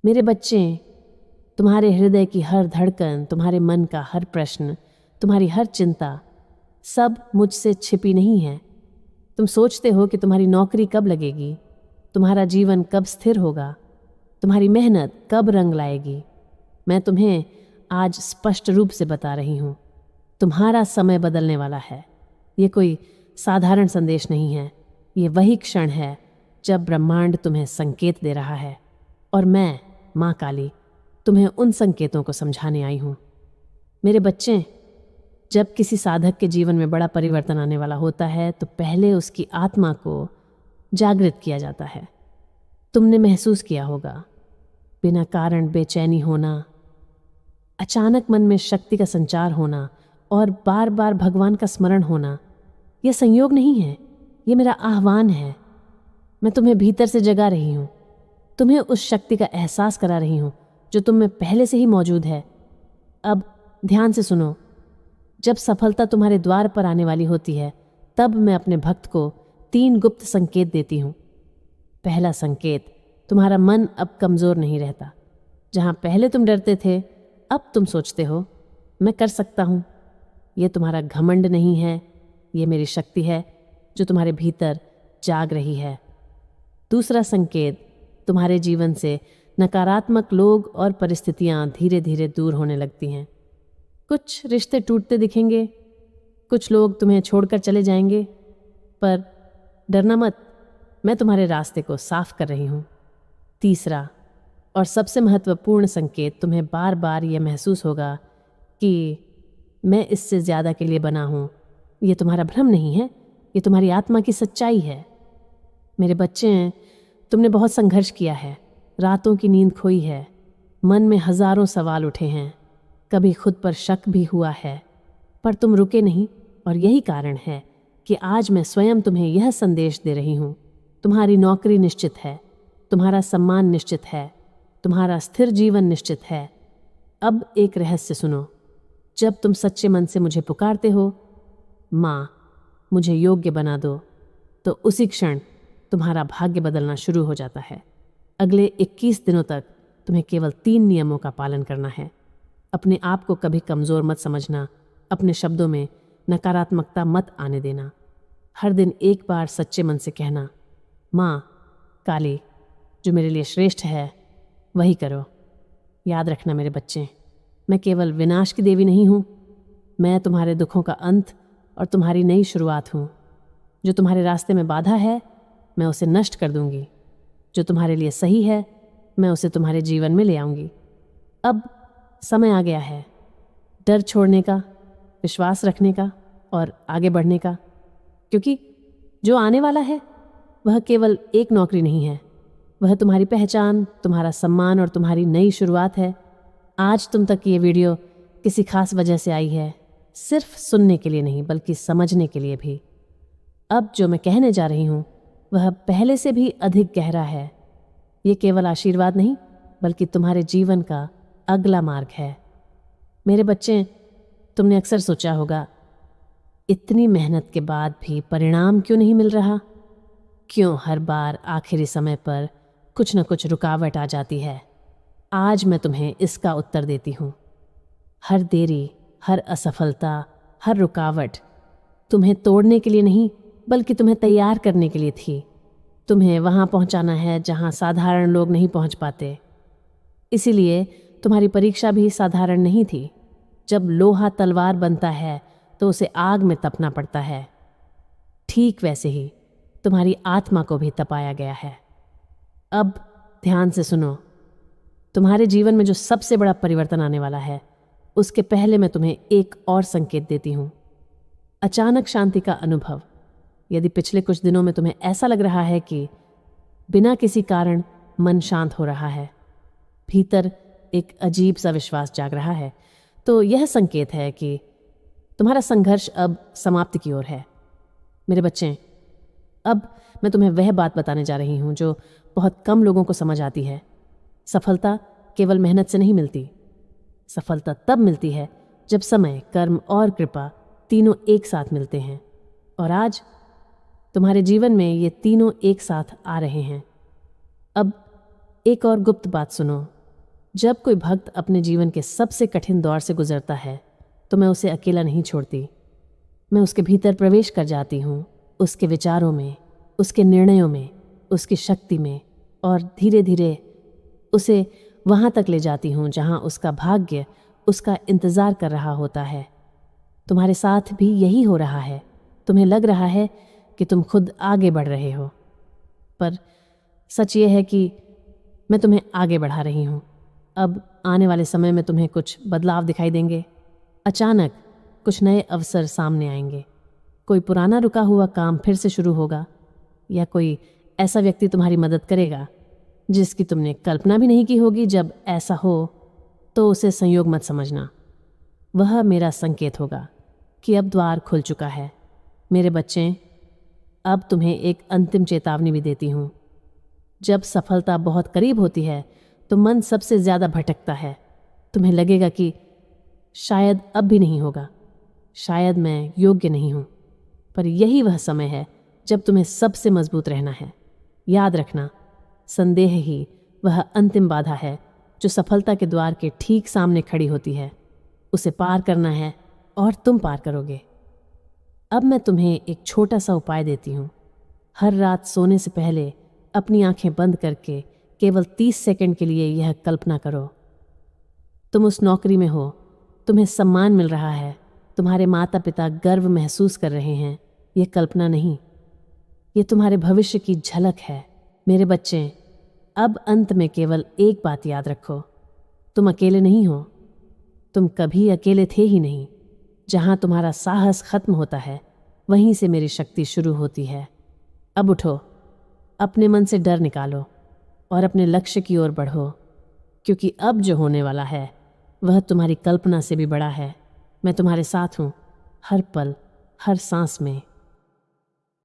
मेरे बच्चे, तुम्हारे हृदय की हर धड़कन, तुम्हारे मन का हर प्रश्न, तुम्हारी हर चिंता सब मुझसे छिपी नहीं है। तुम सोचते हो कि तुम्हारी नौकरी कब लगेगी, तुम्हारा जीवन कब स्थिर होगा, तुम्हारी मेहनत कब रंग लाएगी। मैं तुम्हें आज स्पष्ट रूप से बता रही हूँ, तुम्हारा समय बदलने वाला है। ये कोई साधारण संदेश नहीं है, ये वही क्षण है जब ब्रह्मांड तुम्हें संकेत दे रहा है और मैं, माँ काली, तुम्हें उन संकेतों को समझाने आई हूँ। मेरे बच्चे, जब किसी साधक के जीवन में बड़ा परिवर्तन आने वाला होता है तो पहले उसकी आत्मा को जागृत किया जाता है। तुमने महसूस किया होगा, बिना कारण बेचैनी होना, अचानक मन में शक्ति का संचार होना और बार बार भगवान का स्मरण होना। यह संयोग नहीं है, ये मेरा आह्वान है। मैं तुम्हें भीतर से जगा रही हूँ, तुम्हें उस शक्ति का एहसास करा रही हूँ जो तुम में पहले से ही मौजूद है। अब ध्यान से सुनो। जब सफलता तुम्हारे द्वार पर आने वाली होती है तब मैं अपने भक्त को 3 गुप्त संकेत देती हूँ। पहला संकेत, तुम्हारा मन अब कमज़ोर नहीं रहता। जहाँ पहले तुम डरते थे अब तुम सोचते हो मैं कर सकता हूँ। ये तुम्हारा घमंड नहीं है, ये मेरी शक्ति है जो तुम्हारे भीतर जाग रही है। दूसरा संकेत, तुम्हारे जीवन से नकारात्मक लोग और परिस्थितियाँ धीरे धीरे दूर होने लगती हैं। कुछ रिश्ते टूटते दिखेंगे, कुछ लोग तुम्हें छोड़कर चले जाएंगे, पर डरना मत, मैं तुम्हारे रास्ते को साफ कर रही हूँ। तीसरा और सबसे महत्वपूर्ण संकेत, तुम्हें बार बार यह महसूस होगा कि मैं इससे ज़्यादा के लिए बना हूँ। ये तुम्हारा भ्रम नहीं है, ये तुम्हारी आत्मा की सच्चाई है। मेरे बच्चे, तुमने बहुत संघर्ष किया है, रातों की नींद खोई है, मन में हजारों सवाल उठे हैं, कभी खुद पर शक भी हुआ है, पर तुम रुके नहीं और यही कारण है कि आज मैं स्वयं तुम्हें यह संदेश दे रही हूँ। तुम्हारी नौकरी निश्चित है, तुम्हारा सम्मान निश्चित है, तुम्हारा स्थिर जीवन निश्चित है। अब एक रहस्य सुनो। जब तुम सच्चे मन से मुझे पुकारते हो, माँ मुझे योग्य बना दो, तो उसी क्षण तुम्हारा भाग्य बदलना शुरू हो जाता है। अगले 21 दिनों तक तुम्हें केवल 3 नियमों का पालन करना है। अपने आप को कभी कमज़ोर मत समझना, अपने शब्दों में नकारात्मकता मत आने देना। हर दिन एक बार सच्चे मन से कहना, माँ काली, जो मेरे लिए श्रेष्ठ है वही करो। याद रखना मेरे बच्चे, मैं केवल विनाश की देवी नहीं हूँ, मैं तुम्हारे दुखों का अंत और तुम्हारी नई शुरुआत हूँ। जो तुम्हारे रास्ते में बाधा है मैं उसे नष्ट कर दूंगी, जो तुम्हारे लिए सही है मैं उसे तुम्हारे जीवन में ले आऊँगी। अब समय आ गया है डर छोड़ने का, विश्वास रखने का और आगे बढ़ने का, क्योंकि जो आने वाला है वह केवल एक नौकरी नहीं है, वह तुम्हारी पहचान, तुम्हारा सम्मान और तुम्हारी नई शुरुआत है। आज तुम तक ये वीडियो किसी खास वजह से आई है, सिर्फ सुनने के लिए नहीं बल्कि समझने के लिए भी। अब जो मैं कहने जा रही हूँ वह पहले से भी अधिक गहरा है। ये केवल आशीर्वाद नहीं बल्कि तुम्हारे जीवन का अगला मार्ग है। मेरे बच्चे, तुमने अक्सर सोचा होगा, इतनी मेहनत के बाद भी परिणाम क्यों नहीं मिल रहा? क्यों हर बार आखिरी समय पर कुछ न कुछ रुकावट आ जाती है? आज मैं तुम्हें इसका उत्तर देती हूँ। हर देरी, हर असफलता, हर रुकावट तुम्हें तोड़ने के लिए नहीं बल्कि तुम्हें तैयार करने के लिए थी। तुम्हें वहाँ पहुँचाना है जहाँ साधारण लोग नहीं पहुँच पाते। इसीलिए तुम्हारी परीक्षा भी साधारण नहीं थी। जब लोहा तलवार बनता है तो उसे आग में तपना पड़ता है, ठीक वैसे ही तुम्हारी आत्मा को भी तपाया गया है। अब ध्यान से सुनो। तुम्हारे जीवन में जो सबसे बड़ा परिवर्तन आने वाला है उसके पहले मैं तुम्हें एक और संकेत देती हूँ। अचानक शांति का अनुभव। यदि पिछले कुछ दिनों में तुम्हें ऐसा लग रहा है कि बिना किसी कारण मन शांत हो रहा है, भीतर एक अजीब सा विश्वास जाग रहा है, तो यह संकेत है कि तुम्हारा संघर्ष अब समाप्ति की ओर है। मेरे बच्चे, अब मैं तुम्हें वह बात बताने जा रही हूँ जो बहुत कम लोगों को समझ आती है। सफलता केवल मेहनत से नहीं मिलती। सफलता तब मिलती है जब समय, कर्म और कृपा तीनों एक साथ मिलते हैं। और आज तुम्हारे जीवन में ये तीनों एक साथ आ रहे हैं। अब एक और गुप्त बात सुनो। जब कोई भक्त अपने जीवन के सबसे कठिन दौर से गुजरता है तो मैं उसे अकेला नहीं छोड़ती। मैं उसके भीतर प्रवेश कर जाती हूँ, उसके विचारों में, उसके निर्णयों में, उसकी शक्ति में, और धीरे धीरे उसे वहाँ तक ले जाती हूँ जहाँ उसका भाग्य उसका इंतज़ार कर रहा होता है। तुम्हारे साथ भी यही हो रहा है। तुम्हें लग रहा है कि तुम खुद आगे बढ़ रहे हो, पर सच ये है कि मैं तुम्हें आगे बढ़ा रही हूँ। अब आने वाले समय में तुम्हें कुछ बदलाव दिखाई देंगे। अचानक कुछ नए अवसर सामने आएंगे। कोई पुराना रुका हुआ काम फिर से शुरू होगा, या कोई ऐसा व्यक्ति तुम्हारी मदद करेगा जिसकी तुमने कल्पना भी नहीं की होगी। जब ऐसा हो तो उसे संयोग मत समझना, वह मेरा संकेत होगा कि अब द्वार खुल चुका है। मेरे बच्चे, अब तुम्हें एक अंतिम चेतावनी भी देती हूँ। जब सफलता बहुत करीब होती है तो मन सबसे ज़्यादा भटकता है। तुम्हें लगेगा कि शायद अब भी नहीं होगा, शायद मैं योग्य नहीं हूँ, पर यही वह समय है जब तुम्हें सबसे मजबूत रहना है। याद रखना, संदेह ही वह अंतिम बाधा है जो सफलता के द्वार के ठीक सामने खड़ी होती है। उसे पार करना है और तुम पार करोगे। अब मैं तुम्हें एक छोटा सा उपाय देती हूँ। हर रात सोने से पहले अपनी आंखें बंद करके केवल 30 सेकंड के लिए यह कल्पना करो। तुम उस नौकरी में हो, तुम्हें सम्मान मिल रहा है, तुम्हारे माता पिता गर्व महसूस कर रहे हैं। यह कल्पना नहीं, ये तुम्हारे भविष्य की झलक है। मेरे बच्चे, अब अंत में केवल एक बात याद रखो, तुम अकेले नहीं हो। तुम कभी अकेले थे ही नहीं। जहाँ तुम्हारा साहस खत्म होता है वहीं से मेरी शक्ति शुरू होती है। अब उठो, अपने मन से डर निकालो और अपने लक्ष्य की ओर बढ़ो, क्योंकि अब जो होने वाला है वह तुम्हारी कल्पना से भी बड़ा है। मैं तुम्हारे साथ हूँ, हर पल, हर सांस में।